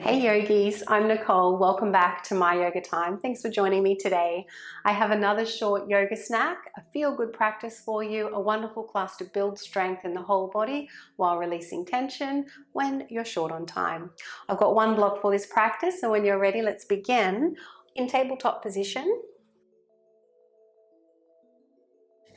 Hey yogis, I'm Nicole. Welcome back to My Yoga Time. Thanks for joining me today. I have another short yoga snack, a feel-good practice for you, a wonderful class to build strength in the whole body while releasing tension when you're short on time. I've got one block for this practice, so when you're ready, let's begin in tabletop position.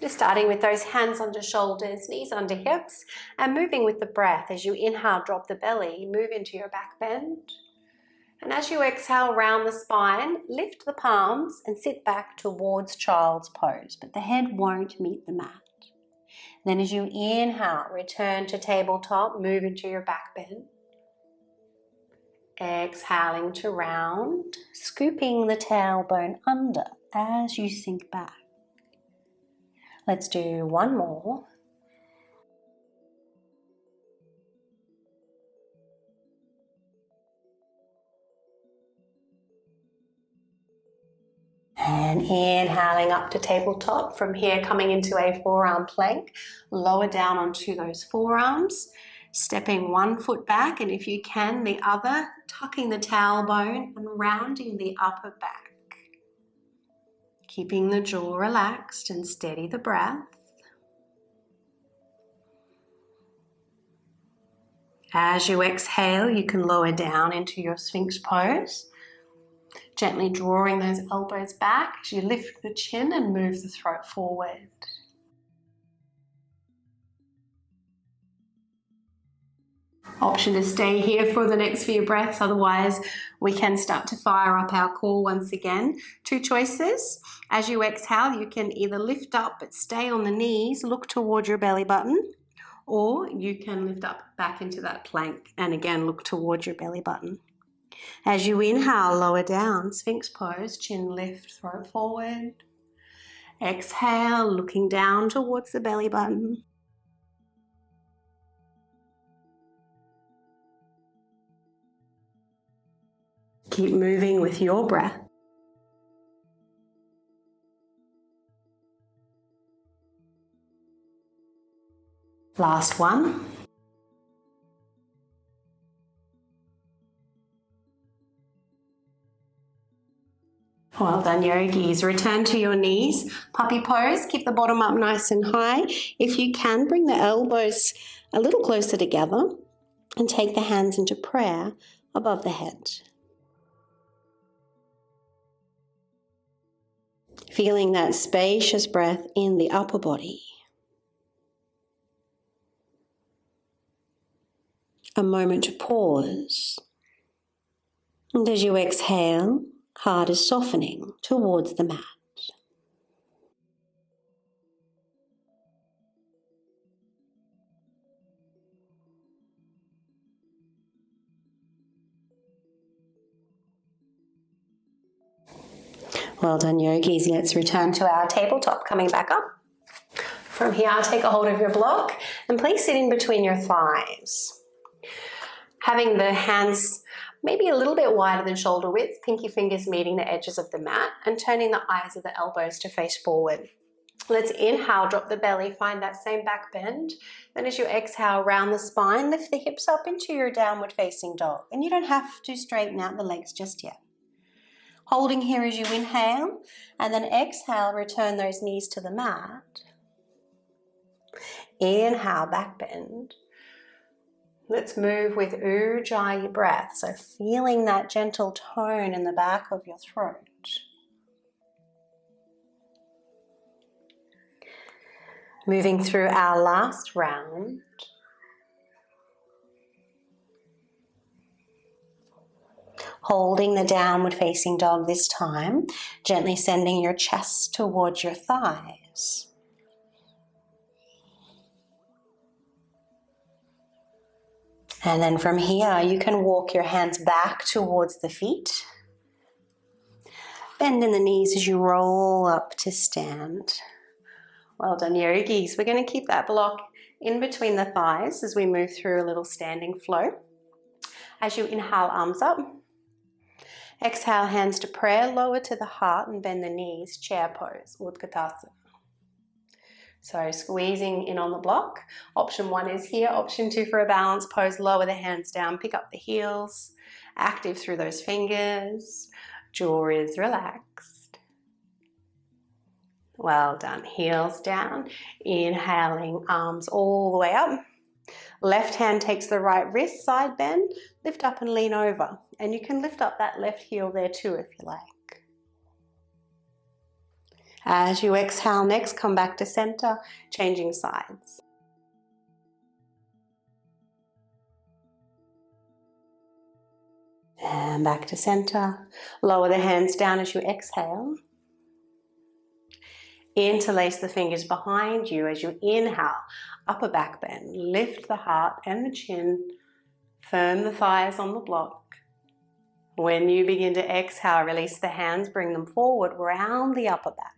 Just starting with those hands under shoulders, knees under hips, and moving with the breath. As you inhale, drop the belly, move into your back bend. And as you exhale, round the spine, lift the palms and sit back towards child's pose, but the head won't meet the mat. Then as you inhale, return to tabletop, move into your back bend. Exhaling to round, scooping the tailbone under as you sink back. Let's do one more. And inhaling up to tabletop. From here, coming into a forearm plank, lower down onto those forearms, stepping one foot back, and if you can, the other, tucking the tailbone and rounding the upper back. Keeping the jaw relaxed and steady the breath. As you exhale, you can lower down into your Sphinx pose. Gently drawing those elbows back as you lift the chin and move the throat forward. Option to stay here for the next few breaths, otherwise we can start to fire up our core once again. Two choices. As you exhale, you can either lift up but stay on the knees, look towards your belly button, or you can lift up back into that plank and again look towards your belly button. As you inhale, lower down, Sphinx pose, chin lift, throat forward. Exhale, looking down towards the belly button. Keep moving with your breath. Last one. Well done, yogis. Return to your knees. Puppy pose. Keep the bottom up nice and high. If you can, bring the elbows a little closer together and take the hands into prayer above the head. Feeling that spacious breath in the upper body. A moment to pause. And as you exhale, heart is softening towards the mat. Well done, yogis. Let's return to our tabletop, coming back up. From here, take a hold of your block and place it in between your thighs. Having the hands maybe a little bit wider than shoulder width, pinky fingers meeting the edges of the mat, and turning the eyes of the elbows to face forward. Let's inhale, drop the belly, find that same back bend. Then as you exhale, round the spine, lift the hips up into your downward facing dog. And you don't have to straighten out the legs just yet. Holding here as you inhale, and then exhale, return those knees to the mat. Inhale, back bend. Let's move with Ujjayi breath, so feeling that gentle tone in the back of your throat. Moving through our last round. Holding the downward facing dog this time, gently sending your chest towards your thighs. And then from here, you can walk your hands back towards the feet. Bend in the knees as you roll up to stand. Well done, yogis. We're going to keep that block in between the thighs as we move through a little standing flow. As you inhale, arms up. Exhale, hands to prayer, lower to the heart and bend the knees, chair pose, Utkatasana. So squeezing in on the block. Option 1 is here. Option 2 for a balance pose, lower the hands down, pick up the heels, active through those fingers. Jaw is relaxed. Well done. Heels down. Inhaling, arms all the way up. Left hand takes the right wrist, side bend, lift up and lean over. And you can lift up that left heel there too if you like. As you exhale next, come back to center, changing sides. And back to center. Lower the hands down as you exhale. Interlace the fingers behind you as you inhale. Upper back bend. Lift the heart and the chin. Firm the thighs on the block. When you begin to exhale, release the hands, bring them forward, round the upper back.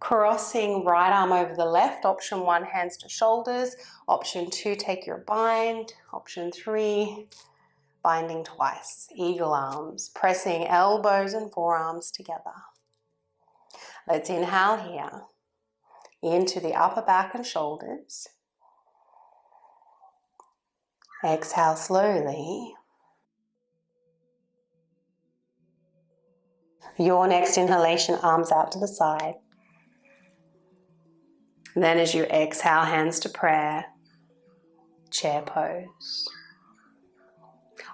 Crossing right arm over the left. Option 1, hands to shoulders. Option 2, take your bind. Option 3, binding twice. Eagle arms, pressing elbows and forearms together. Let's inhale here into the upper back and shoulders. Exhale slowly. Your next inhalation, arms out to the side. Then as you exhale, hands to prayer, chair pose.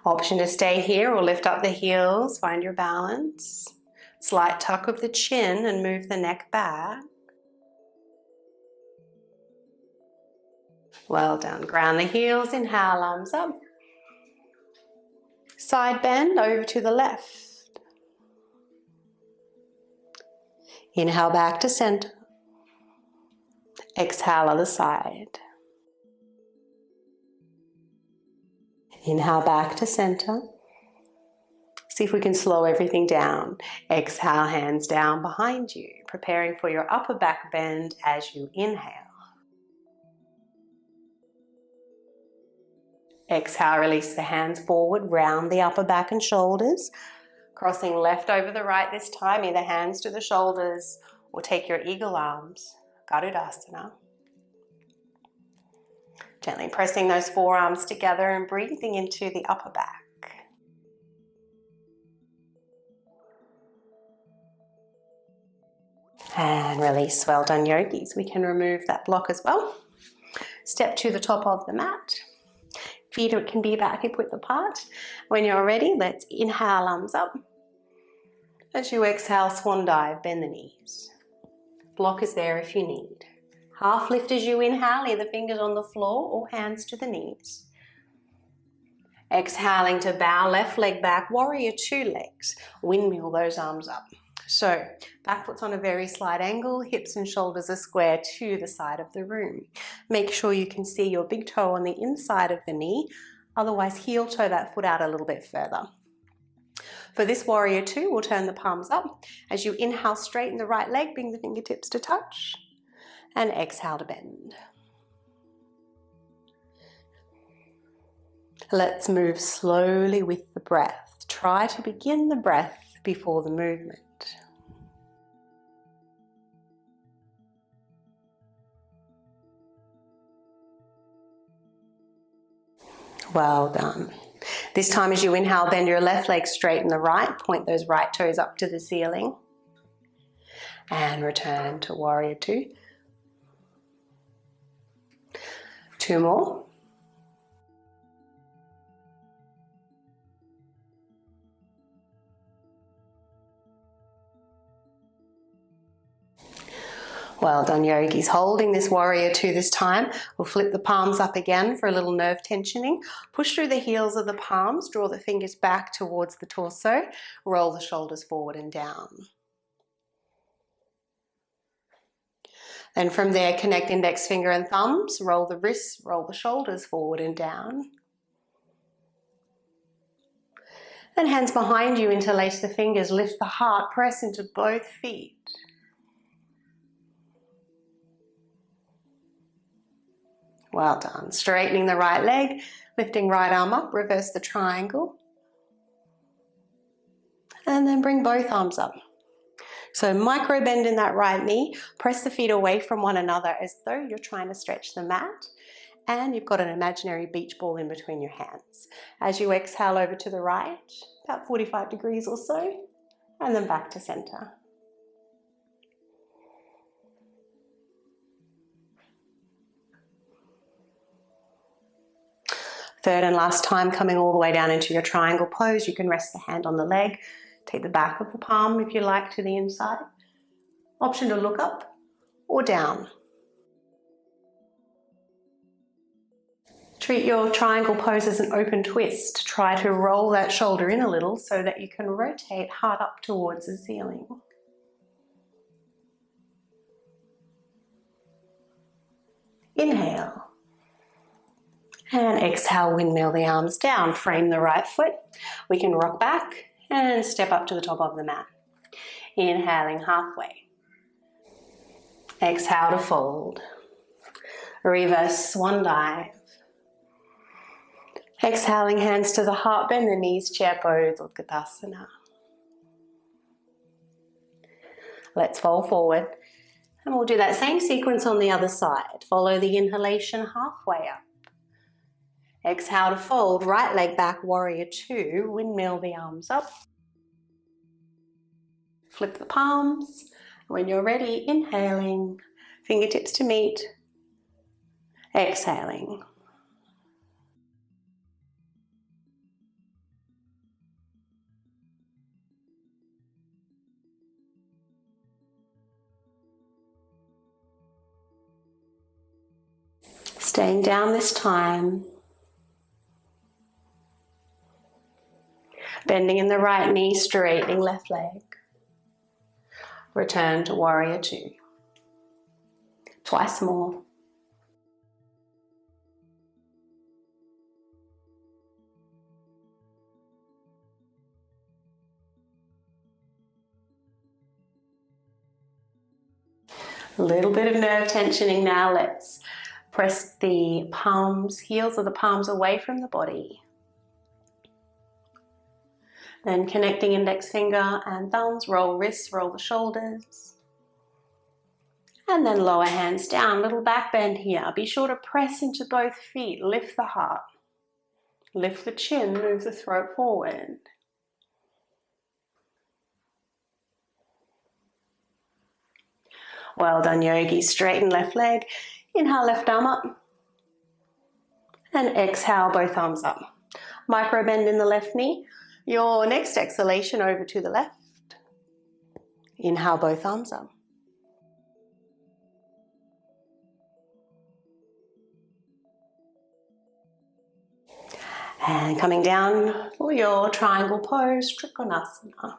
Option to stay here or lift up the heels, find your balance. Slight tuck of the chin and move the neck back. Well done. Ground the heels, inhale, arms up. Side bend over to the left. Inhale back to center. Exhale other side. Inhale back to center. See if we can slow everything down. Exhale, hands down behind you, preparing for your upper back bend as you inhale. Exhale, release the hands forward, round the upper back and shoulders. Crossing left over the right this time, either hands to the shoulders or take your eagle arms, Garudasana. Gently pressing those forearms together and breathing into the upper back. And release. Well done, yogis. We can remove that block as well. Step to the top of the mat. Feet can be about hip width apart. When you're ready, let's inhale, arms up. As you exhale, swan dive, bend the knees. Block is there if you need. Half lift as you inhale, either fingers on the floor or hands to the knees. Exhaling to bow, left leg back, warrior 2 legs. Windmill those arms up. So, back foot's on a very slight angle, hips and shoulders are square to the side of the room. Make sure you can see your big toe on the inside of the knee, otherwise heel toe that foot out a little bit further. For this warrior 2, we'll turn the palms up. As you inhale, straighten the right leg, bring the fingertips to touch, and exhale to bend. Let's move slowly with the breath. Try to begin the breath before the movement. Well done. This time as you inhale, bend your left leg, straighten the right, point those right toes up to the ceiling. And return to warrior 2. 2 more. Well done, yogis. Holding this warrior 2 this time. We'll flip the palms up again for a little nerve tensioning. Push through the heels of the palms, draw the fingers back towards the torso, roll the shoulders forward and down. Then from there, connect index finger and thumbs, roll the wrists, roll the shoulders forward and down. Then hands behind you, interlace the fingers, lift the heart, press into both feet. Well done. Straightening the right leg, lifting right arm up, reverse the triangle. And then bring both arms up. So micro bend in that right knee, press the feet away from one another as though you're trying to stretch the mat, and you've got an imaginary beach ball in between your hands. As you exhale over to the right, about 45 degrees or so, and then back to center. Third and last time, coming all the way down into your triangle pose, you can rest the hand on the leg, take the back of the palm if you like to the inside. Option to look up or down. Treat your triangle pose as an open twist. Try to roll that shoulder in a little so that you can rotate heart up towards the ceiling. Inhale. And exhale, windmill the arms down. Frame the right foot. We can rock back and step up to the top of the mat. Inhaling halfway. Exhale to fold. Reverse swan dive. Exhaling, hands to the heart, bend the knees, chair pose, Utkatasana. Let's fold forward. And we'll do that same sequence on the other side. Follow the inhalation halfway up. Exhale to fold, right leg back, warrior two, windmill the arms up. Flip the palms. When you're ready, inhaling, fingertips to meet. Exhaling. Staying down this time. Bending in the right knee, straightening left leg. Return to warrior two. Twice more. A little bit of nerve tensioning now. Let's press the palms, heels of the palms away from the body. Then connecting index finger and thumbs, roll wrists, roll the shoulders. And then lower hands down, little back bend here. Be sure to press into both feet, lift the heart. Lift the chin, move the throat forward. Well done, yogi. Straighten left leg. Inhale, left arm up. And exhale, both arms up. Micro bend in the left knee. Your next exhalation over to the left. Inhale, both arms up. And coming down for your triangle pose, Trikonasana.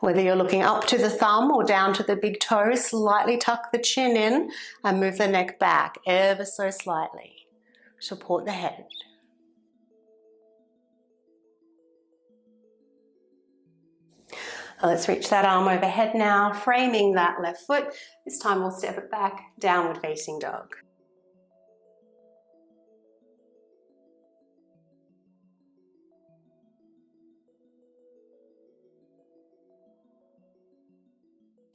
Whether you're looking up to the thumb or down to the big toe, slightly tuck the chin in and move the neck back ever so slightly. Support the head. Let's reach that arm overhead now, framing that left foot. This time we'll step it back, downward facing dog.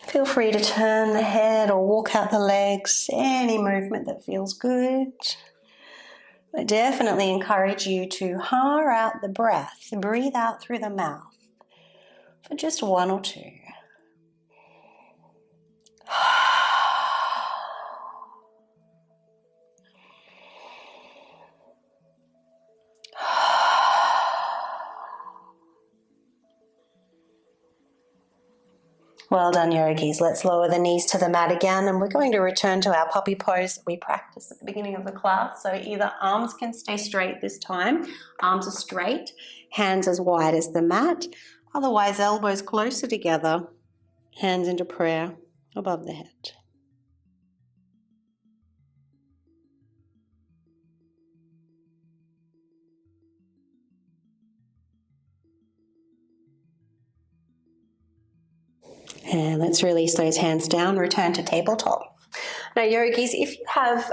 Feel free to turn the head or walk out the legs, any movement that feels good. I definitely encourage you to har out the breath, breathe out through the mouth for just one or two. Well done, yogis. Let's lower the knees to the mat again, and we're going to return to our puppy pose that we practiced at the beginning of the class. So either arms can stay straight this time, arms are straight, hands as wide as the mat, otherwise elbows closer together, hands into prayer above the head. And let's release those hands down, return to tabletop. Now, yogis, if you have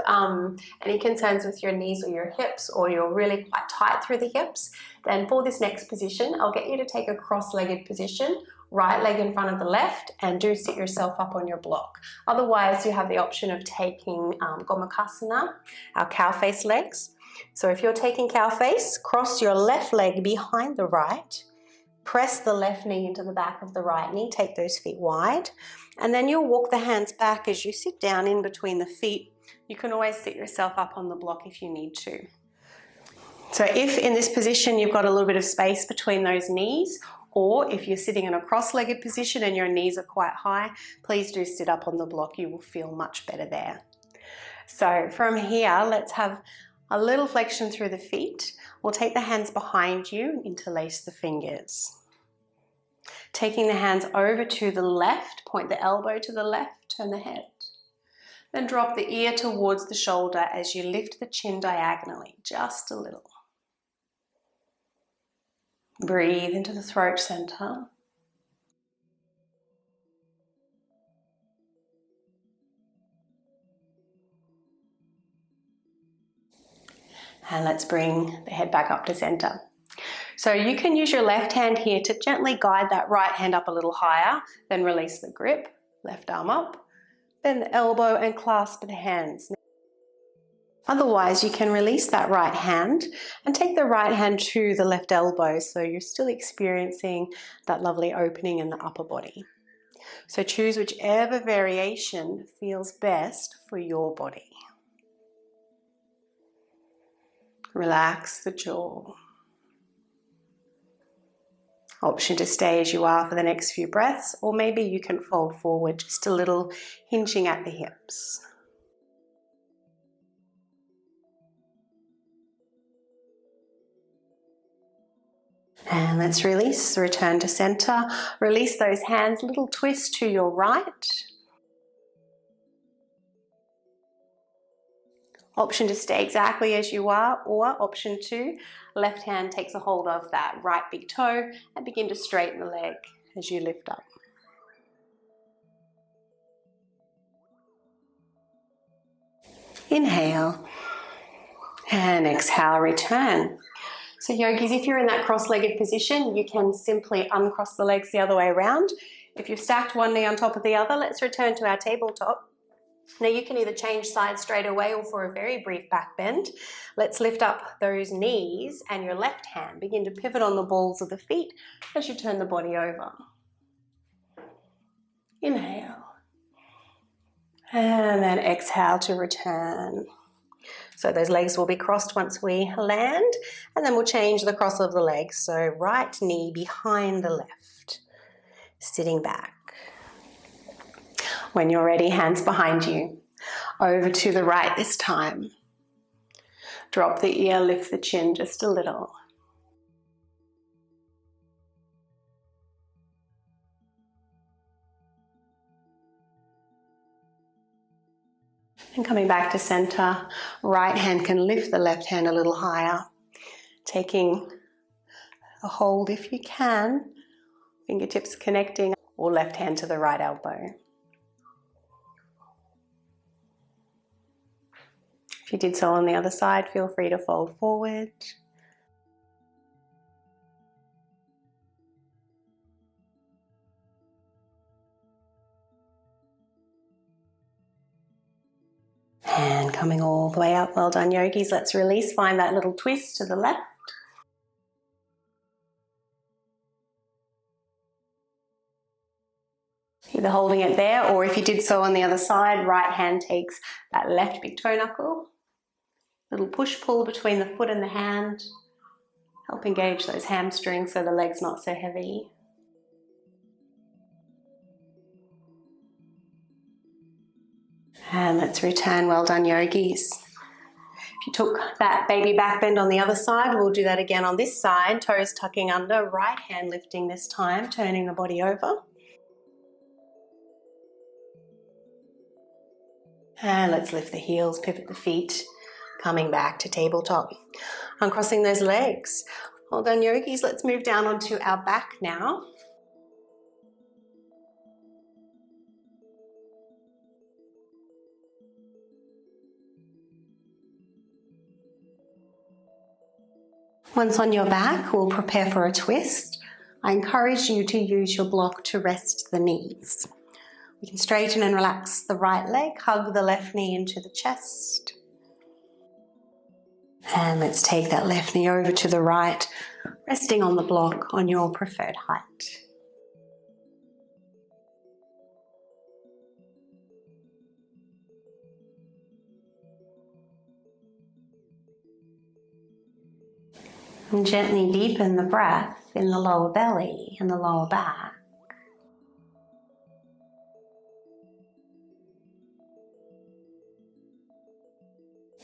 any concerns with your knees or your hips, or you're really quite tight through the hips, then for this next position, I'll get you to take a cross-legged position, right leg in front of the left, and do sit yourself up on your block. Otherwise, you have the option of taking Gomukhasana, our cow face legs. So if you're taking cow face, cross your left leg behind the right, press the left knee into the back of the right knee, take those feet wide, and then you'll walk the hands back as you sit down in between the feet. You can always sit yourself up on the block if you need to. So if in this position you've got a little bit of space between those knees, or if you're sitting in a cross-legged position and your knees are quite high, please do sit up on the block. You will feel much better there. So from here, let's have a little flexion through the feet. We'll take the hands behind you and interlace the fingers. Taking the hands over to the left, point the elbow to the left, turn the head. Then drop the ear towards the shoulder as you lift the chin diagonally, just a little. Breathe into the throat center. And let's bring the head back up to center. So you can use your left hand here to gently guide that right hand up a little higher, then release the grip, left arm up, then the elbow and clasp the hands. Otherwise, you can release that right hand and take the right hand to the left elbow, so you're still experiencing that lovely opening in the upper body. So choose whichever variation feels best for your body. Relax the jaw. Option to stay as you are for the next few breaths, or maybe you can fold forward just a little, hinging at the hips. And let's release, return to center. Release those hands, little twist to your right. Option to stay exactly as you are, or option 2, left hand takes a hold of that right big toe and begin to straighten the leg as you lift up. Inhale and exhale, return. So yogis, if you're in that cross-legged position, you can simply uncross the legs the other way around. If you've stacked one knee on top of the other, let's return to our tabletop. Now you can either change sides straight away or for a very brief back bend. Let's lift up those knees and your left hand. Begin to pivot on the balls of the feet as you turn the body over. Inhale. And then exhale to return. So those legs will be crossed once we land, and then we'll change the cross of the legs. So right knee behind the left, sitting back. When you're ready, hands behind you. Over to the right this time. Drop the ear, lift the chin just a little. And coming back to center, right hand can lift the left hand a little higher. Taking a hold if you can, fingertips connecting, or left hand to the right elbow. If you did so on the other side, feel free to fold forward. And coming all the way up. Well done, yogis. Let's release. Find that little twist to the left. Either holding it there, or if you did so on the other side, right hand takes that left big toe knuckle. Little push-pull between the foot and the hand. Help engage those hamstrings so the leg's not so heavy. And let's return. Well done, yogis. If you took that baby back bend on the other side, we'll do that again on this side. Toes tucking under, right hand lifting this time, turning the body over. And let's lift the heels, pivot the feet, coming back to tabletop. Uncrossing those legs. Well done, yogis. Let's move down onto our back now. Once on your back, we'll prepare for a twist. I encourage you to use your block to rest the knees. We can straighten and relax the right leg, hug the left knee into the chest. And let's take that left knee over to the right, resting on the block on your preferred height. And gently deepen the breath in the lower belly and the lower back.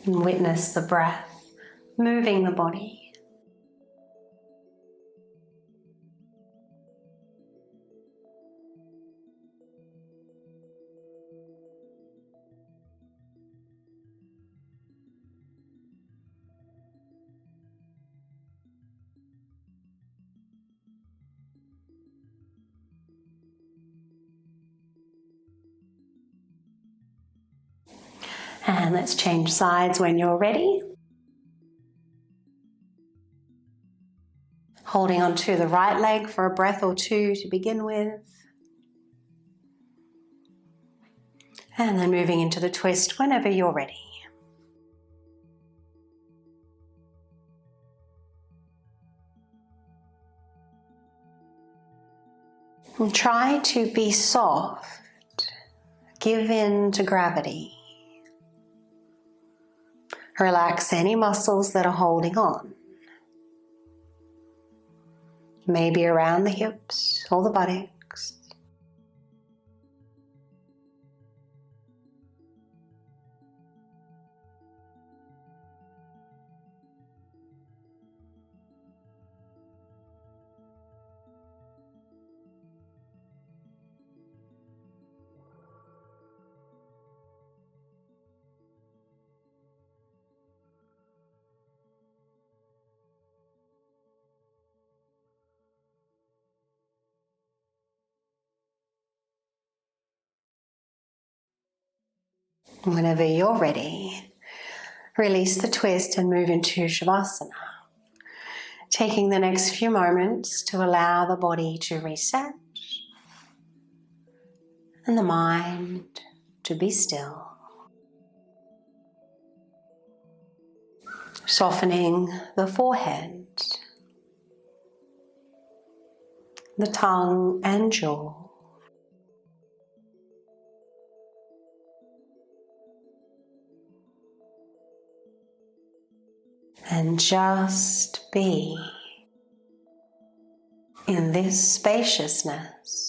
And witness the breath moving the body. And let's change sides when you're ready. Holding onto the right leg for a breath or two to begin with. And then moving into the twist whenever you're ready. And try to be soft. Give in to gravity. Relax any muscles that are holding on. Maybe around the hips or the buttocks. Whenever you're ready, release the twist and move into Savasana. Taking the next few moments to allow the body to reset and the mind to be still. Softening the forehead, the tongue and jaw. And just be in this spaciousness.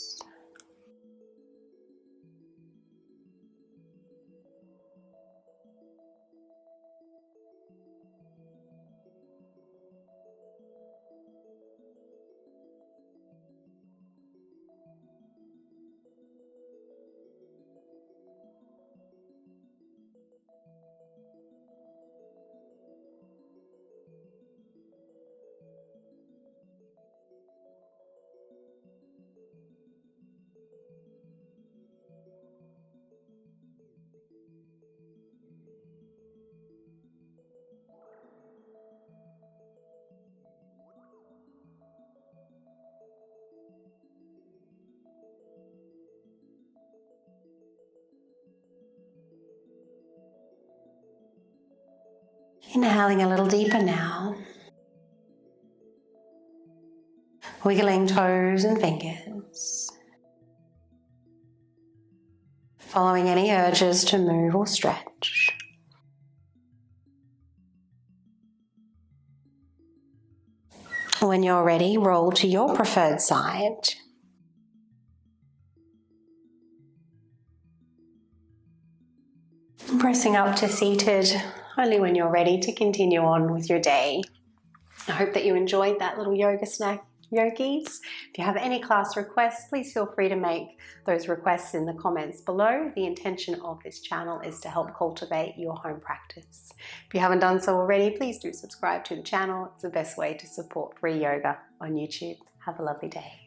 Inhaling a little deeper now. Wiggling toes and fingers. Following any urges to move or stretch. When you're ready, roll to your preferred side. Pressing up to seated, only when you're ready to continue on with your day. I hope that you enjoyed that little yoga snack, yogis. If you have any class requests, please feel free to make those requests in the comments below. The intention of this channel is to help cultivate your home practice. If you haven't done so already, please do subscribe to the channel. It's the best way to support free yoga on YouTube. Have a lovely day.